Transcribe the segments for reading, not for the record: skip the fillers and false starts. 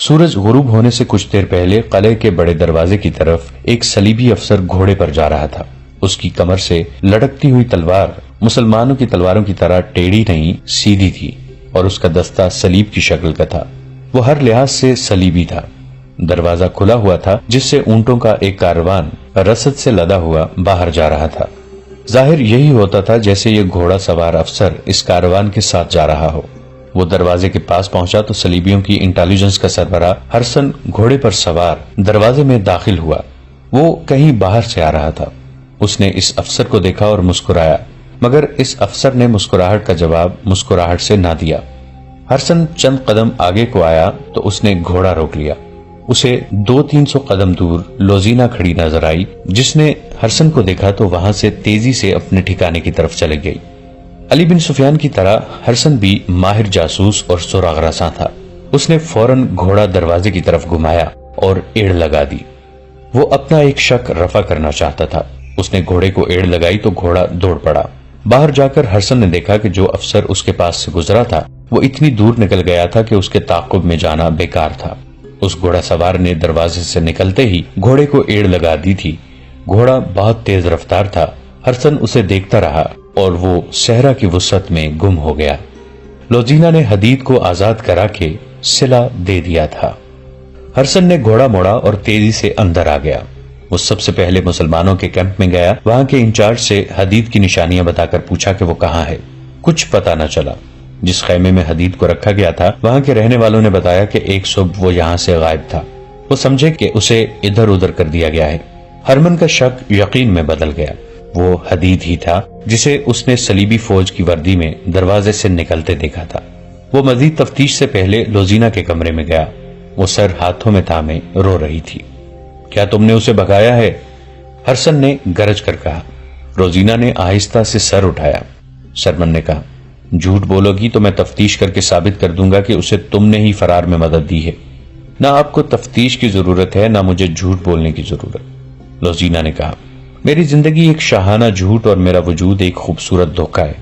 سورج غروب ہونے سے کچھ دیر پہلے قلعے کے بڑے دروازے کی طرف ایک صلیبی افسر گھوڑے پر جا رہا تھا۔ اس کی کمر سے لٹکتی ہوئی تلوار مسلمانوں کی تلواروں کی طرح ٹیڑھی نہیں، سیدھی تھی، اور اس کا دستہ صلیب کی شکل کا تھا۔ وہ ہر لحاظ سے صلیبی تھا۔ دروازہ کھلا ہوا تھا جس سے اونٹوں کا ایک کاروان رسد سے لدا ہوا باہر جا رہا تھا۔ ظاہر یہی ہوتا تھا جیسے یہ گھوڑا سوار افسر اس کاروان کے ساتھ جا رہا ہو۔ وہ دروازے کے پاس پہنچا تو صلیبیوں کی انٹیلیجنس کا سربراہ ہرسن گھوڑے پر سوار دروازے میں داخل ہوا۔ وہ کہیں باہر سے آ رہا تھا۔ اس نے اس افسر کو دیکھا اور مسکرایا، مگر اس افسر نے مسکراہٹ کا جواب مسکراہٹ سے نہ دیا۔ ہرسن چند قدم آگے کو آیا تو اس نے گھوڑا روک لیا۔ اسے 200-300 قدم دور لوزینا کھڑی نظر آئی، جس نے ہرسن کو دیکھا تو وہاں سے تیزی سے اپنے ٹھکانے کی طرف چلے گئی۔ علی بن سفیان کی طرح ہرسن بھی ماہر جاسوس اور سراغ رساں تھا۔ اس نے فوراً گھوڑا دروازے کی طرف گھمایا اور ایڑ لگا دی۔ وہ اپنا ایک شک رفع کرنا چاہتا تھا۔ اس نے گھوڑے کو ایڑ لگائی تو گھوڑا دوڑ پڑا۔ باہر جا کر ہرسن نے دیکھا کہ جو افسر اس کے پاس سے گزرا تھا وہ اتنی دور نکل گیا تھا کہ اس کے تعاقب میں جانا بیکار تھا۔ اس گھوڑا سوار نے دروازے سے نکلتے ہی گھوڑے کو ایڑ لگا دی تھی۔ گھوڑا بہت تیز رفتار تھا۔ ہرسن اسے دیکھتا رہا اور وہ صحرا کی وسعت میں گم ہو گیا۔ لوزینا نے حدید کو آزاد کرا کے صلہ دے دیا تھا۔ ہرسن نے گھوڑا موڑا اور تیزی سے اندر آ گیا۔ وہ سب سے پہلے مسلمانوں کے کیمپ میں گیا۔ وہاں کے انچارج سے حدید کی نشانیاں بتا کر پوچھا کہ وہ کہاں ہے۔ کچھ پتا نہ چلا۔ جس خیمے میں حدید کو رکھا گیا تھا وہاں کے رہنے والوں نے بتایا کہ ایک صبح وہ یہاں سے غائب تھا۔ وہ سمجھے کہ اسے ادھر ادھر کر دیا گیا ہے۔ ہرمن کا شک یقین میں بدل گیا۔ وہ حدید ہی تھا جسے اس نے صلیبی فوج کی وردی میں دروازے سے نکلتے دیکھا تھا۔ وہ مزید تفتیش سے پہلے لوزینا کے کمرے میں گیا۔ وہ سر ہاتھوں میں تھامے رو رہی تھی۔ کیا تم نے اسے بھگایا ہے؟ ہرسن نے گرج کر کہا۔ روزینا نے آہستہ سے سر اٹھایا۔ سرمن نے کہا، جھوٹ بولو گی تو میں تفتیش کر کے ثابت کر دوں گا کہ اسے تم نے ہی فرار میں مدد دی ہے۔ نہ آپ کو تفتیش کی ضرورت ہے، نہ مجھے جھوٹ بولنے کی ضرورت۔ لوزینا نے کہا، میری زندگی ایک شاہانہ جھوٹ اور میرا وجود ایک خوبصورت دھوکہ ہے۔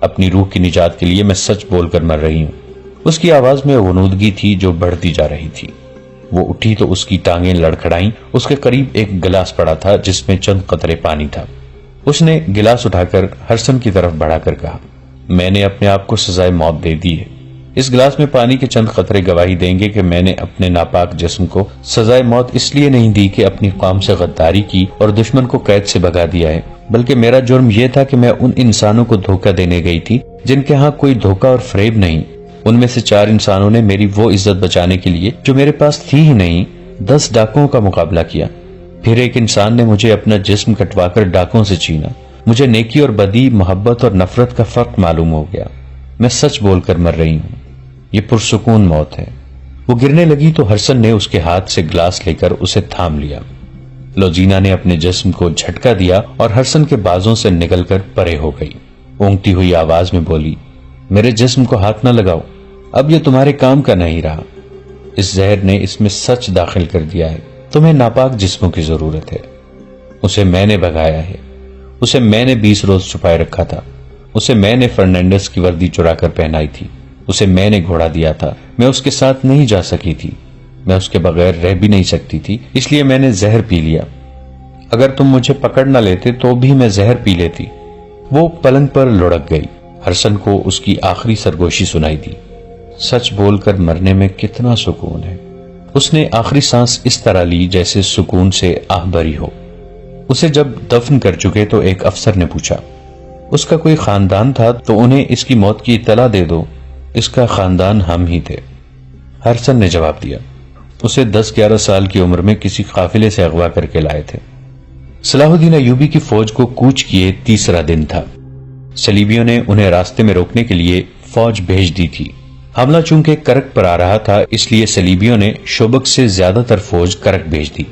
اپنی روح کی نجات کے لیے میں سچ بول کر مر رہی ہوں۔ اس کی آواز میں غنودگی تھی جو بڑھتی جا رہی تھی۔ وہ اٹھی تو اس کی ٹانگیں لڑکھڑائیں۔ اس کے قریب ایک گلاس پڑا تھا جس میں چند قطرے پانی تھا۔ اس نے گلاس اٹھا کر ہرسن کی طرف بڑھا کر کہا، میں نے اپنے آپ کو سزائے موت دے دی ہے۔ اس گلاس میں پانی کے چند قطرے گواہی دیں گے کہ میں نے اپنے ناپاک جسم کو سزائے موت اس لیے نہیں دی کہ اپنی قوم سے غداری کی اور دشمن کو قید سے بھگا دیا ہے، بلکہ میرا جرم یہ تھا کہ میں ان انسانوں کو دھوکہ دینے گئی تھی جن کے ہاں کوئی دھوکہ اور فریب نہیں۔ ان میں سے 4 انسانوں نے میری وہ عزت بچانے کے لیے جو میرے پاس تھی ہی نہیں 10 ڈاکوؤں کا مقابلہ کیا۔ پھر ایک انسان نے مجھے اپنا جسم کٹوا کر ڈاکوؤں سے چھینا۔ مجھے نیکی اور بدی، محبت اور نفرت کا فرق معلوم ہو گیا۔ میں سچ بول کر مر رہی ہوں۔ یہ پرسکون موت ہے۔ وہ گرنے لگی تو ہرسن نے اس کے ہاتھ سے گلاس لے کر اسے تھام لیا۔ لوزینا نے اپنے جسم کو جھٹکا دیا اور ہرسن کے بازوں سے نکل کر پرے ہو گئی۔ اونگتی ہوئی آواز میں بولی، میرے جسم کو ہاتھ نہ لگاؤ، اب یہ تمہارے کام کا نہیں رہا۔ اس زہر نے اس میں سچ داخل کر دیا ہے۔ تمہیں ناپاک جسموں کی ضرورت ہے۔ اسے میں نے بھگایا ہے۔ اسے میں نے 20 روز چھپائے رکھا تھا۔ اسے میں نے فرنینڈس کی وردی چرا کر پہنائی تھی۔ اسے میں نے گھوڑا دیا تھا۔ میں اس کے ساتھ نہیں جا سکی تھی۔ میں اس کے بغیر رہ بھی نہیں سکتی تھی، اس لیے میں نے زہر پی لیا۔ اگر تم مجھے پکڑ نہ لیتے تو بھی میں زہر پی لیتی۔ وہ پلنگ پر لڑک گئی۔ ہرسن کو اس کی آخری سرگوشی سنائی دی، سچ بول کر مرنے میں کتنا سکون ہے۔ اس نے آخری سانس اس طرح لی جیسے سکون سے آہ بھری ہو۔ اسے جب دفن کر چکے تو ایک افسر نے پوچھا، اس کا کوئی خاندان تھا تو انہیں اس کی موت کی اطلاع دے دو۔ اس کا خاندان ہم ہی تھے۔ ہرسن نے جواب دیا، اسے 10-11 سال کی عمر میں کسی قافلے سے اغوا کر کے لائے تھے۔ صلاح الدین ایوبی کی فوج کو کوچ کیے تیسرا دن تھا۔ صلیبیوں نے انہیں راستے میں روکنے کے لیے فوج بھیج دی تھی۔ حملہ چونکہ کرک پر آ رہا تھا اس لیے صلیبیوں نے شوبک سے زیادہ تر فوج کرک بھیج دی۔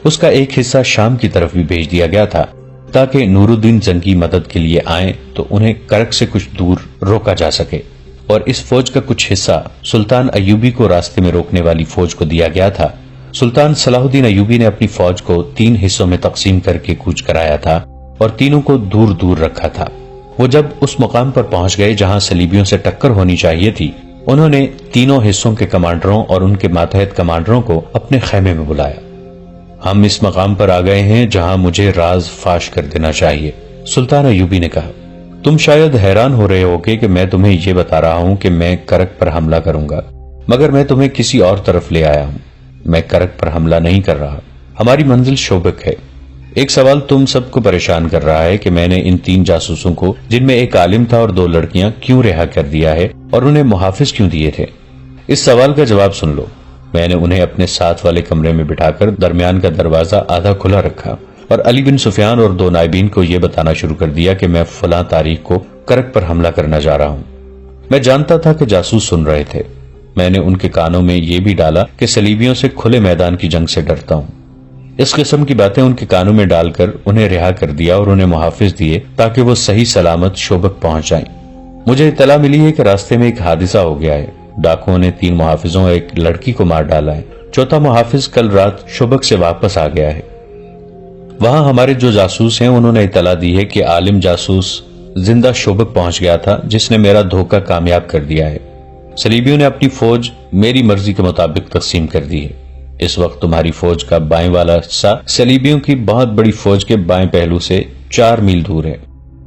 اس کا ایک حصہ شام کی طرف بھی بھیج دیا گیا تھا تاکہ نور الدین زنگی مدد کے لیے آئیں تو انہیں کرک سے کچھ دور روکا جا سکے، اور اس فوج کا کچھ حصہ سلطان ایوبی کو راستے میں روکنے والی فوج کو دیا گیا تھا۔ سلطان صلاح الدین ایوبی نے اپنی فوج کو 3 حصوں میں تقسیم کر کے کوچ کرایا تھا اور تینوں کو دور دور رکھا تھا۔ وہ جب اس مقام پر پہنچ گئے جہاں صلیبیوں سے ٹکر ہونی چاہیے تھی، انہوں نے تینوں حصوں کے کمانڈروں اور ان کے ماتحت کمانڈروں کو اپنے خیمے میں بلایا۔ ہم اس مقام پر آ گئے ہیں جہاں مجھے راز فاش کر دینا چاہیے، سلطان ایوبی نے کہا۔ تم شاید حیران ہو رہے ہوگے کہ میں تمہیں یہ بتا رہا ہوں کہ میں کرک پر حملہ کروں گا، مگر میں تمہیں کسی اور طرف لے آیا ہوں۔ میں کرک پر حملہ نہیں کر رہا، ہماری منزل شوبک ہے۔ ایک سوال تم سب کو پریشان کر رہا ہے کہ میں نے ان 3 جاسوسوں کو، جن میں ایک عالم تھا اور 2 لڑکیاں، کیوں رہا کر دیا ہے اور انہیں محافظ کیوں دیے تھے؟ اس سوال کا جواب سن لو۔ میں نے انہیں اپنے ساتھ والے کمرے میں بٹھا کر درمیان کا دروازہ آدھا کھلا رکھا اور علی بن سفیان اور 2 نائبین کو یہ بتانا شروع کر دیا کہ میں فلاں تاریخ کو کرک پر حملہ کرنا جا رہا ہوں۔ میں جانتا تھا کہ جاسوس سن رہے تھے۔ میں نے ان کے کانوں میں یہ بھی ڈالا کہ صلیبیوں سے کھلے میدان کی جنگ سے ڈرتا ہوں۔ اس قسم کی باتیں ان کے کانوں میں ڈال کر انہیں رہا کر دیا اور انہیں محافظ دیے تاکہ وہ صحیح سلامت شوبک پہنچ جائیں۔ مجھے اطلاع ملی ہے کہ راستے میں ایک حادثہ ہو گیا ہے۔ ڈاکوؤں نے 3 محافظوں اور ایک لڑکی کو مار ڈالا ہے۔ 4تھا محافظ کل رات شوبک سے واپس آ گیا ہے۔ وہاں ہمارے جو جاسوس ہیں انہوں نے اطلاع دی ہے کہ عالم جاسوس زندہ شوبک پہنچ گیا تھا، جس نے میرا دھوکہ کامیاب کر دیا ہے۔ صلیبیوں نے اپنی فوج میری مرضی کے مطابق تقسیم کر دی ہے۔ اس وقت تمہاری فوج کا بائیں والا حصہ صلیبیوں کی بہت بڑی فوج کے بائیں پہلو سے 4 میل دور ہے۔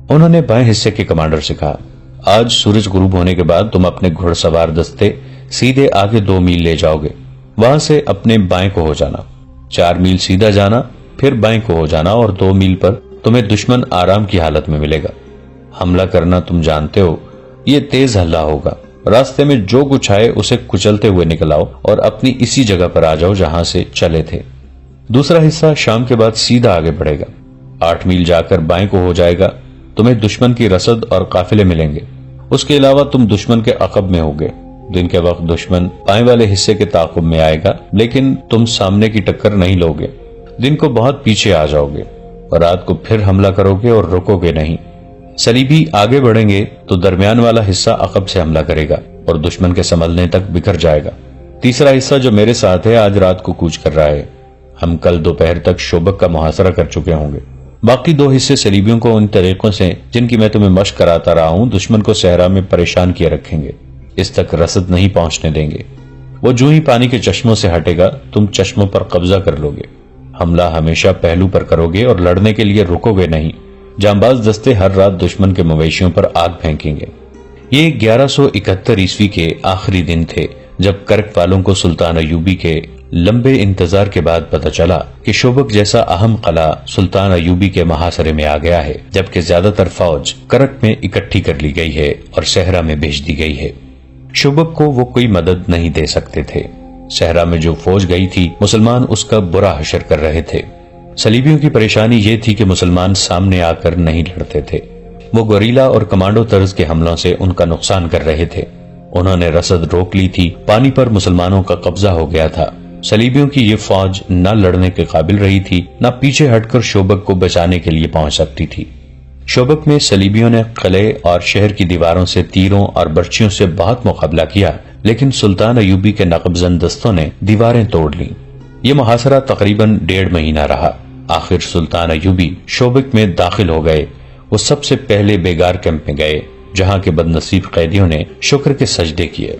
انہوں نے بائیں حصے کے کمانڈر سے کہا، آج سورج غروب ہونے کے بعد تم اپنے گھڑ سوار دستے سیدھے آگے 2 میل لے جاؤ گے، وہاں سے اپنے بائیں کو ہو جانا، 4 میل سیدھا جانا، پھر بائیں کو ہو جانا اور 2 میل پر تمہیں دشمن آرام کی حالت میں ملے گا۔ حملہ کرنا تم جانتے ہو، یہ تیز حملہ ہوگا۔ راستے میں جو کچھ آئے اسے کچلتے ہوئے نکل آؤ اور اپنی اسی جگہ پر آ جاؤ جہاں سے چلے تھے۔ دوسرا حصہ شام کے بعد سیدھا آگے بڑھے گا، 8 میل جا کر بائیں کو ہو جائے گا۔ تمہیں دشمن کی رسد اور قافلے ملیں گے۔ اس کے علاوہ تم دشمن کے عقب میں ہوگے۔ دن کے وقت دشمن بائیں والے حصے کے تعاقب میں آئے گا، لیکن تم سامنے کی ٹکر نہیں لوگے۔ دن کو بہت پیچھے آ جاؤ گے اور رات کو پھر حملہ کرو گے اور رکو گے نہیں۔ صلیبی آگے بڑھیں گے تو درمیان والا حصہ عقب سے حملہ کرے گا اور دشمن کے سنبھلنے تک بکھر جائے گا۔ تیسرا حصہ جو میرے ساتھ ہے آج رات کو کوچ کر رہا ہے۔ ہم کل دوپہر تک شوبک کا محاصرہ کر چکے ہوں گے۔ باقی 2 حصے صلیبیوں کو ان طریقوں سے جن کی میں تمہیں مشق کراتا رہا ہوں دشمن کو صحرا میں پریشان کیے رکھیں گے، اس تک رسد نہیں پہنچنے دیں گے۔ وہ جو ہی پانی کے چشموں سے ہٹے گا تم چشموں پر قبضہ کر لو گے۔ حملہ ہمیشہ پہلو پر کرو گے اور لڑنے کے لیے رکو گے نہیں۔ جانباز دستے ہر رات دشمن کے مویشیوں پر آگ پھینکیں گے۔ یہ 1171 عیسوی کے آخری دن تھے جب کرک والوں کو سلطان ایوبی کے لمبے انتظار کے بعد پتہ چلا کہ شوبک جیسا اہم قلعہ سلطان ایوبی کے محاصرے میں آ گیا ہے، جبکہ زیادہ تر فوج کرک میں اکٹھی کر لی گئی ہے اور صحرا میں بھیج دی گئی ہے۔ شوبک کو وہ کوئی مدد نہیں دے سکتے تھے۔ صحرا میں جو فوج گئی تھی مسلمان اس کا برا حشر کر رہے تھے۔ صلیبیوں کی پریشانی یہ تھی کہ مسلمان سامنے آ کر نہیں لڑتے تھے، وہ گوریلا اور کمانڈو طرز کے حملوں سے ان کا نقصان کر رہے تھے۔ انہوں نے رسد روک لی تھی، پانی پر مسلمانوں کا قبضہ ہو گیا تھا۔ صلیبیوں کی یہ فوج نہ لڑنے کے قابل رہی تھی، نہ پیچھے ہٹ کر شوبک کو بچانے کے لیے پہنچ سکتی تھی۔ شوبک میں صلیبیوں نے قلعے اور شہر کی دیواروں سے تیروں اور برچیوں سے بہت مقابلہ کیا، لیکن سلطان ایوبی کے نقب زن دستوں نے دیواریں توڑ لیں۔ یہ محاصرہ تقریباً 1.5 مہینہ رہا۔ آخر سلطان ایوبی شوبک میں داخل ہو گئے۔ وہ سب سے پہلے بیگار کیمپ میں گئے، جہاں کے بد نصیب قیدیوں نے شکر کے سجدے کیے۔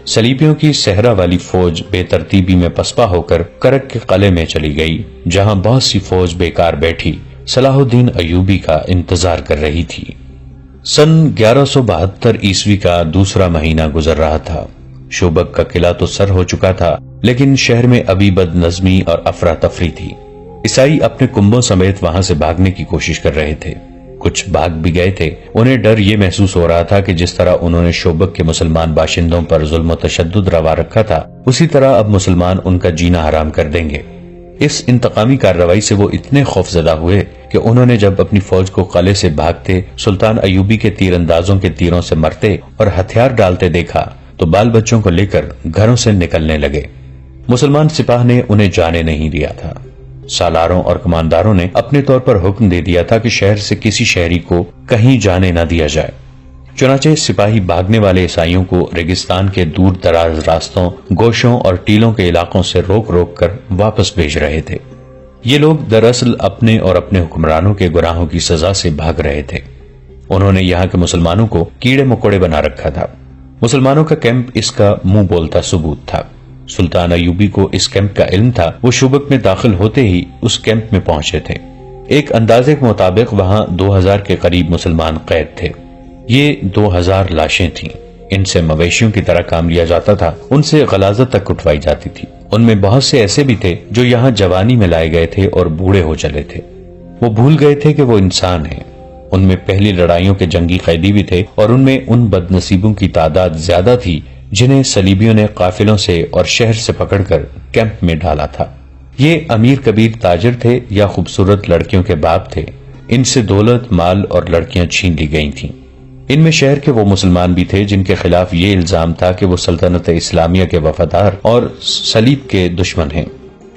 صلیبیوں کی صحرا والی فوج بے ترتیبی میں پسپا ہو کر کرک کے قلعے میں چلی گئی، جہاں بہت سی فوج بیکار بیٹھی صلاح الدین ایوبی کا انتظار کر رہی تھی۔ سن 1172 عیسوی کا دوسرا مہینہ گزر رہا تھا۔ شوبک کا قلعہ تو سر ہو چکا تھا، لیکن شہر میں ابھی بد نظمی اور افراتفری تھی۔ عیسائی اپنے کنبوں سمیت وہاں سے بھاگنے کی کوشش کر رہے تھے۔ کچھ بھاگ بھی گئے تھے۔ انہیں ڈر یہ محسوس ہو رہا تھا کہ جس طرح انہوں نے شوبک کے مسلمان باشندوں پر ظلم و تشدد روا رکھا تھا، اسی طرح اب مسلمان ان کا جینا حرام کر دیں گے۔ اس انتقامی کارروائی سے وہ اتنے خوفزدہ ہوئے کہ انہوں نے جب اپنی فوج کو قلعے سے بھاگتے سلطان ایوبی کے تیر اندازوں کے تیروں سے مرتے اور ہتھیار ڈالتے دیکھا تو بال بچوں کو لے کر گھروں سے نکلنے لگے۔ مسلمان سپاہ نے انہیں جانے نہیں دیا تھا۔ سالاروں اور کمانداروں نے اپنے طور پر حکم دے دیا تھا کہ شہر سے کسی شہری کو کہیں جانے نہ دیا جائے۔ چنانچہ سپاہی بھاگنے والے عیسائیوں کو ریگستان کے دور دراز راستوں، گوشوں اور ٹیلوں کے علاقوں سے روک روک کر واپس بھیج رہے تھے۔ یہ لوگ دراصل اپنے اور اپنے حکمرانوں کے گناہوں کی سزا سے بھاگ رہے تھے۔ انہوں نے یہاں کے مسلمانوں کو کیڑے مکوڑے بنا رکھا تھا۔ مسلمانوں کا کیمپ اس کا منہ بولتا ثبوت تھا۔ سلطان ایوبی کو اس کیمپ کا علم تھا۔ وہ شوبک میں داخل ہوتے ہی اس کیمپ میں پہنچے تھے۔ ایک اندازے کے مطابق وہاں 2000 کے قریب مسلمان قید تھے۔ یہ 2000 لاشیں تھیں۔ ان سے مویشیوں کی طرح کام لیا جاتا تھا، ان سے غلاظت تک کٹوائی جاتی تھی۔ ان میں بہت سے ایسے بھی تھے جو یہاں جوانی میں لائے گئے تھے اور بوڑھے ہو چلے تھے۔ وہ بھول گئے تھے کہ وہ انسان ہیں۔ ان میں پہلی لڑائیوں کے جنگی قیدی بھی تھے، اور ان میں ان بد نصیبوں کی تعداد زیادہ تھی جنہیں صلیبیوں نے قافلوں سے اور شہر سے پکڑ کر کیمپ میں ڈالا تھا۔ یہ امیر کبیر تاجر تھے یا خوبصورت لڑکیوں کے باپ تھے۔ ان سے دولت، مال اور لڑکیاں چھین لی گئی تھیں۔ ان میں شہر کے وہ مسلمان بھی تھے جن کے خلاف یہ الزام تھا کہ وہ سلطنت اسلامیہ کے وفادار اور صلیب کے دشمن ہیں۔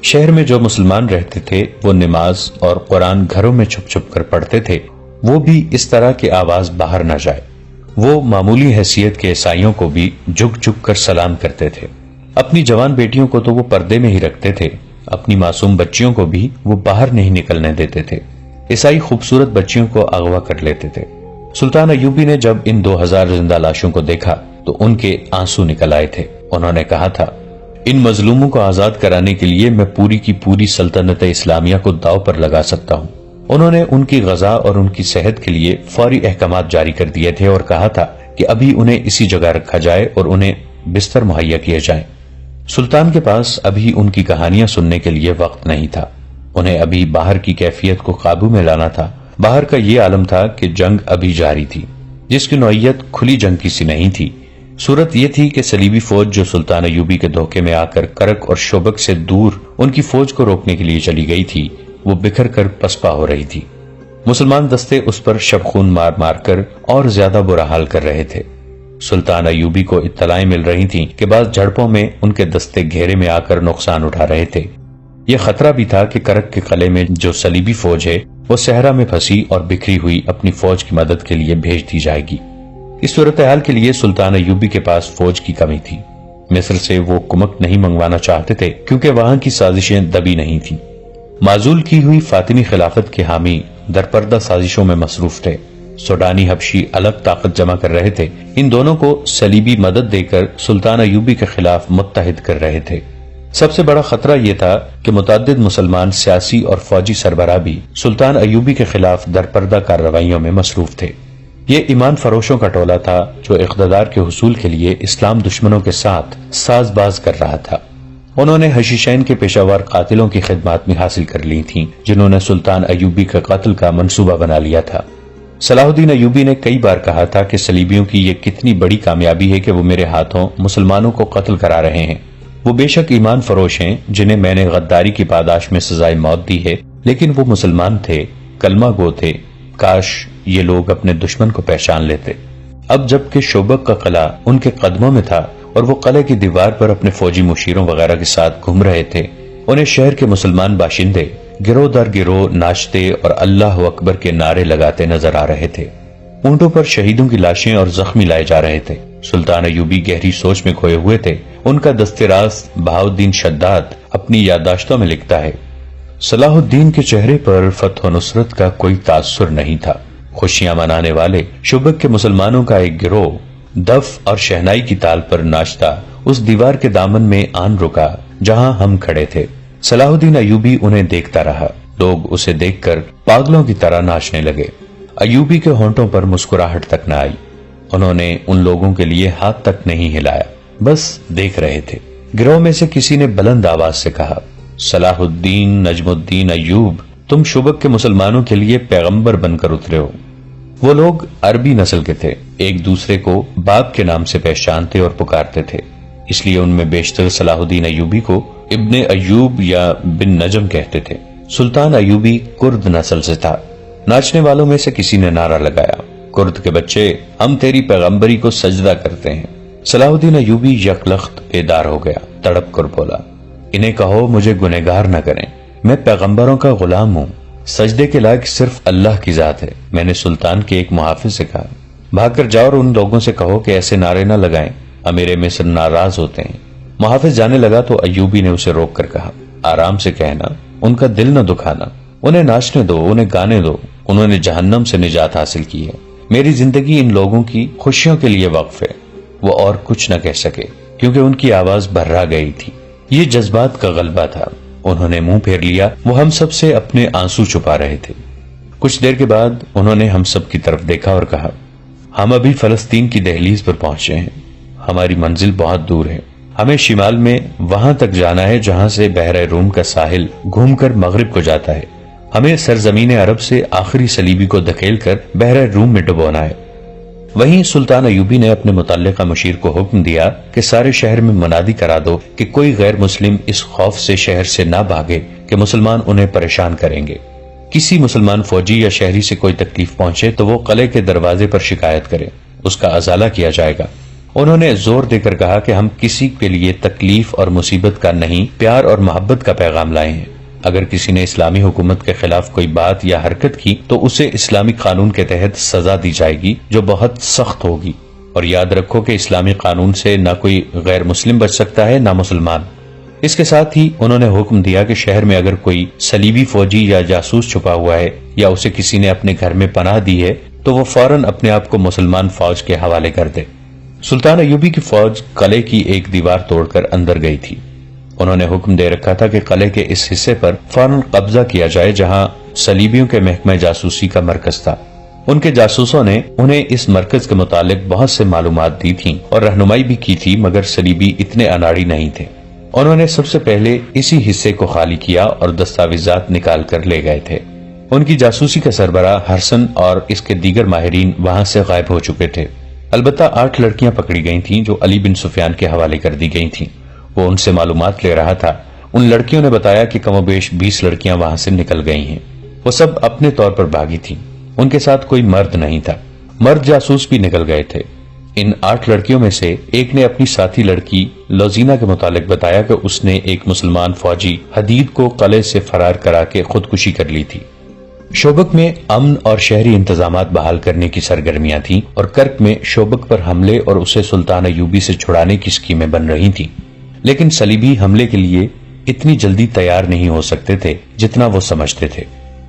شہر میں جو مسلمان رہتے تھے وہ نماز اور قرآن گھروں میں چھپ چھپ کر پڑھتے تھے، وہ بھی اس طرح کی آواز باہر نہ جائے۔ وہ معمولی حیثیت کے عیسائیوں کو بھی جھک جھک کر سلام کرتے تھے۔ اپنی جوان بیٹیوں کو تو وہ پردے میں ہی رکھتے تھے، اپنی معصوم بچیوں کو بھی وہ باہر نہیں نکلنے دیتے تھے۔ عیسائی خوبصورت بچیوں کو اغوا کر لیتے تھے۔ سلطان ایوبی نے جب ان 2000 زندہ لاشوں کو دیکھا تو ان کے آنسو نکل آئے تھے۔ انہوں نے کہا تھا، ان مظلوموں کو آزاد کرانے کے لیے میں پوری کی پوری سلطنت اسلامیہ کو داؤ پر لگا سکتا ہوں۔ انہوں نے ان کی غذا اور ان کی صحت کے لیے فوری احکامات جاری کر دیے تھے اور کہا تھا کہ ابھی انہیں اسی جگہ رکھا جائے اور انہیں بستر مہیا کیے جائیں۔ سلطان کے پاس ابھی ان کی کہانیاں سننے کے لیے وقت نہیں تھا۔ انہیں ابھی باہر کی کیفیت کو قابو میں لانا تھا۔ باہر کا یہ عالم تھا کہ جنگ ابھی جاری تھی، جس کی نوعیت کھلی جنگ کی سی نہیں تھی۔ صورت یہ تھی کہ صلیبی فوج جو سلطان ایوبی کے دھوکے میں آ کر کرک اور شوبک سے دور ان کی فوج کو روکنے کے لیے چلی گئی تھی، وہ بکھر کر پسپا ہو رہی تھی۔ مسلمان دستے اس پر شبخون مار مار کر اور زیادہ برا حال کر رہے تھے۔ سلطان ایوبی کو اطلاعیں مل رہی تھیں کہ بعض جھڑپوں میں ان کے دستے گھیرے میں آ کر نقصان اٹھا رہے تھے۔ یہ خطرہ بھی تھا کہ کرک کے قلعے میں جو صلیبی فوج ہے وہ صحرا میں پھنسی اور بکھری ہوئی اپنی فوج کی مدد کے لیے بھیج دی جائے گی۔ اس صورتحال کے لیے سلطان ایوبی کے پاس فوج کی کمی تھی۔ مصر سے وہ کمک نہیں منگوانا چاہتے تھے کیونکہ وہاں کی سازشیں دبی نہیں تھیں۔ معزول کی ہوئی فاطمی خلافت کے حامی درپردہ سازشوں میں مصروف تھے۔ سوڈانی حبشی الگ طاقت جمع کر رہے تھے۔ ان دونوں کو صلیبی مدد دے کر سلطان ایوبی کے خلاف متحد کر رہے تھے۔ سب سے بڑا خطرہ یہ تھا کہ متعدد مسلمان سیاسی اور فوجی سربراہ بھی سلطان ایوبی کے خلاف درپردہ کارروائیوں میں مصروف تھے۔ یہ ایمان فروشوں کا ٹولہ تھا جو اقتدار کے حصول کے لیے اسلام دشمنوں کے ساتھ ساز باز کر رہا تھا۔ انہوں نے حشیشین کے پیشہ ور قاتلوں کی خدمات بھی حاصل کر لی تھیں جنہوں نے سلطان ایوبی کے قتل کا منصوبہ بنا لیا تھا۔ صلاح الدین ایوبی نے کئی بار کہا تھا کہ صلیبیوں کی یہ کتنی بڑی کامیابی ہے کہ وہ میرے ہاتھوں مسلمانوں کو قتل کرا رہے ہیں۔ وہ بے شک ایمان فروش ہیں جنہیں میں نے غداری کی پاداش میں سزائے موت دی ہے، لیکن وہ مسلمان تھے، کلمہ گو تھے۔ کاش یہ لوگ اپنے دشمن کو پہچان لیتے۔ اب جب کہ شوبک کا قلعہ ان کے قدموں میں تھا اور وہ قلعے کی دیوار پر اپنے فوجی مشیروں وغیرہ کے ساتھ گھوم رہے تھے، انہیں شہر کے مسلمان باشندے گروہ در گروہ ناچتے اور اللہ اکبر کے نعرے لگاتے نظر آ رہے تھے۔ اونٹوں پر شہیدوں کی لاشیں اور زخمی لائے جا رہے تھے۔ سلطان ایوبی گہری سوچ میں کھوئے ہوئے تھے۔ ان کا دستِ راست بہاؤالدین شداد اپنی یادداشتوں میں لکھتا ہے، صلاح الدین کے چہرے پر فتح و نصرت کا کوئی تاثر نہیں تھا۔ خوشیاں منانے والے شوبک کے مسلمانوں کا ایک گروہ دف اور شہنائی کی تال پر ناچتا اس دیوار کے دامن میں آن رکا جہاں ہم کھڑے تھے۔ صلاح الدین ایوبی انہیں دیکھتا رہا۔ لوگ اسے دیکھ کر پاگلوں کی طرح ناچنے لگے۔ ایوبی کے ہونٹوں پر مسکراہٹ تک نہ آئی۔ انہوں نے ان لوگوں کے لیے ہاتھ تک نہیں ہلایا، بس دیکھ رہے تھے۔ گروہ میں سے کسی نے بلند آواز سے کہا، صلاح الدین نجم الدین ایوب، تم شوبک کے مسلمانوں کے لیے پیغمبر بن کر اترے ہو۔ وہ لوگ عربی نسل کے تھے، ایک دوسرے کو باپ کے نام سے پہچانتے اور پکارتے تھے، اس لیے ان میں بیشتر صلاح الدین ایوبی کو ابن ایوب یا بن نجم کہتے تھے۔ سلطان ایوبی کرد نسل سے تھا۔ ناچنے والوں میں سے کسی نے نعرہ لگایا، کرد کے بچے، ہم تیری پیغمبری کو سجدہ کرتے ہیں۔ صلاح الدین ایوبی یکلخت بیدار ہو گیا، تڑپ کر بولا، انہیں کہو مجھے گنہگار نہ کریں، میں پیغمبروں کا غلام ہوں، سجدے کے لائق صرف اللہ کی ذات ہے۔ میں نے سلطان کے ایک محافظ سے کہا، بھاگ کر جاؤ اور ان لوگوں سے کہو کہ ایسے نعرے نہ لگائیں، امیر مصر ناراض ہوتے ہیں۔ محافظ جانے لگا تو ایوبی نے اسے روک کر کہا، آرام سے کہنا، ان کا دل نہ دکھانا، انہیں ناچنے دو، انہیں گانے دو، انہوں نے جہنم سے نجات حاصل کی ہے، میری زندگی ان لوگوں کی خوشیوں کے لیے وقف ہے۔ وہ اور کچھ نہ کہہ سکے کیونکہ ان کی آواز بھرا گئی تھی۔ یہ جذبات کا غلبہ تھا۔ انہوں نے منہ پھیر لیا، وہ ہم سب سے اپنے آنسو چھپا رہے تھے۔ کچھ دیر کے بعد انہوں نے ہم سب کی طرف دیکھا اور کہا، ہم ابھی فلسطین کی دہلیز پر پہنچے ہیں، ہماری منزل بہت دور ہے، ہمیں شمال میں وہاں تک جانا ہے جہاں سے بحر روم کا ساحل گھوم کر مغرب کو جاتا ہے، ہمیں سرزمین عرب سے آخری صلیبی کو دھکیل کر بحر روم میں ڈبونا ہے۔ وہیں سلطان ایوبی نے اپنے متعلقہ مشیر کو حکم دیا کہ سارے شہر میں منادی کرا دو کہ کوئی غیر مسلم اس خوف سے شہر سے نہ بھاگے کہ مسلمان انہیں پریشان کریں گے۔ کسی مسلمان فوجی یا شہری سے کوئی تکلیف پہنچے تو وہ قلعے کے دروازے پر شکایت کرے، اس کا ازالہ کیا جائے گا۔ انہوں نے زور دے کر کہا کہ ہم کسی کے لیے تکلیف اور مصیبت کا نہیں، پیار اور محبت کا پیغام لائے ہیں۔ اگر کسی نے اسلامی حکومت کے خلاف کوئی بات یا حرکت کی تو اسے اسلامی قانون کے تحت سزا دی جائے گی جو بہت سخت ہوگی، اور یاد رکھو کہ اسلامی قانون سے نہ کوئی غیر مسلم بچ سکتا ہے نہ مسلمان۔ اس کے ساتھ ہی انہوں نے حکم دیا کہ شہر میں اگر کوئی صلیبی فوجی یا جاسوس چھپا ہوا ہے یا اسے کسی نے اپنے گھر میں پناہ دی ہے تو وہ فوراً اپنے آپ کو مسلمان فوج کے حوالے کر دے۔ سلطان ایوبی کی فوج قلعے کی ایک دیوار توڑ کر اندر گئی تھی۔ انہوں نے حکم دے رکھا تھا کہ قلعے کے اس حصے پر فوراً قبضہ کیا جائے جہاں صلیبیوں کے محکمہ جاسوسی کا مرکز تھا۔ ان کے جاسوسوں نے انہیں اس مرکز کے متعلق بہت سے معلومات دی تھیں اور رہنمائی بھی کی تھی، مگر صلیبی اتنے اناڑی نہیں تھے۔ انہوں نے سب سے پہلے اسی حصے کو خالی کیا اور دستاویزات نکال کر لے گئے تھے۔ ان کی جاسوسی کا سربراہ ہرسن اور اس کے دیگر ماہرین وہاں سے غائب ہو چکے تھے۔ البتہ 8 لڑکیاں پکڑی گئی تھیں جو علی بن سفیان کے حوالے کر دی گئی تھیں۔ وہ ان سے معلومات لے رہا تھا۔ ان لڑکیوں نے بتایا کہ کم و بیش 20 لڑکیاں وہاں سے نکل گئی ہیں۔ وہ سب اپنے طور پر بھاگی تھیں، ان کے ساتھ کوئی مرد نہیں تھا۔ مرد جاسوس بھی نکل گئے تھے۔ ان 8 لڑکیوں میں سے ایک نے اپنی ساتھی لڑکی لوزینا کے متعلق بتایا کہ اس نے ایک مسلمان فوجی حدید کو قلعے سے فرار کرا کے خودکشی کر لی تھی۔ شوبک میں امن اور شہری انتظامات بحال کرنے کی سرگرمیاں تھیں اور کرک میں شوبک پر حملے اور اسے سلطان ایوبی سے چھڑانے کی اسکیمیں بن رہی تھیں، لیکن صلیبی حملے کے لیے اتنی جلدی تیار نہیں ہو سکتے تھے جتنا وہ سمجھتے تھے۔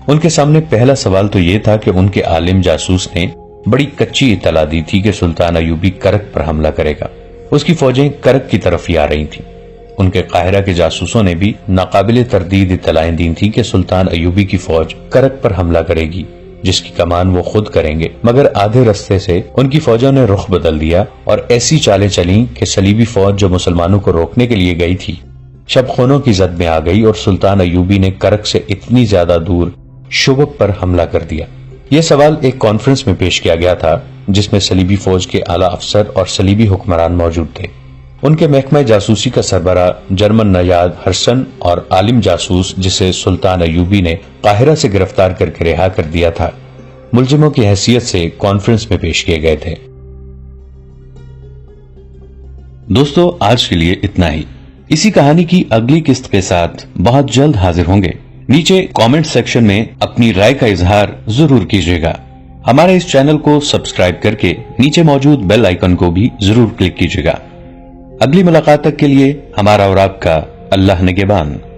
ان کے سامنے پہلا سوال تو یہ تھا کہ ان کے عالم جاسوس نے بڑی کچی اطلاع دی تھی کہ سلطان ایوبی کرک پر حملہ کرے گا۔ اس کی فوجیں کرک کی طرف ہی آ رہی تھیں۔ ان کے قاہرہ کے جاسوسوں نے بھی ناقابل تردید اطلاعیں دی تھیں کہ سلطان ایوبی کی فوج کرک پر حملہ کرے گی، جس کی کمان وہ خود کریں گے، مگر آدھے رستے سے ان کی فوجوں نے رخ بدل دیا اور ایسی چالیں چلیں کہ صلیبی فوج جو مسلمانوں کو روکنے کے لیے گئی تھی شب خونوں کی زد میں آ گئی اور سلطان ایوبی نے کرک سے اتنی زیادہ دور شوبک پر حملہ کر دیا۔ یہ سوال ایک کانفرنس میں پیش کیا گیا تھا جس میں صلیبی فوج کے اعلیٰ افسر اور صلیبی حکمران موجود تھے۔ ان کے محکمہ جاسوسی کا سربراہ جرمن نژاد ہرسن اور عالم جاسوس جسے سلطان ایوبی نے قاہرہ سے گرفتار کر کے رہا کر دیا تھا، ملزموں کی حیثیت سے کانفرنس میں پیش کیے گئے تھے۔ دوستو، آج کے لیے اتنا ہی۔ اسی کہانی کی اگلی قسط کے ساتھ بہت جلد حاضر ہوں گے۔ نیچے کامنٹ سیکشن میں اپنی رائے کا اظہار ضرور کیجیے گا۔ ہمارے اس چینل کو سبسکرائب کر کے نیچے موجود بیل آئیکن کو بھی ضرور کلک کیجیے گا۔ اگلی ملاقات تک کے لیے ہمارا اور آپ کا اللہ نگہبان۔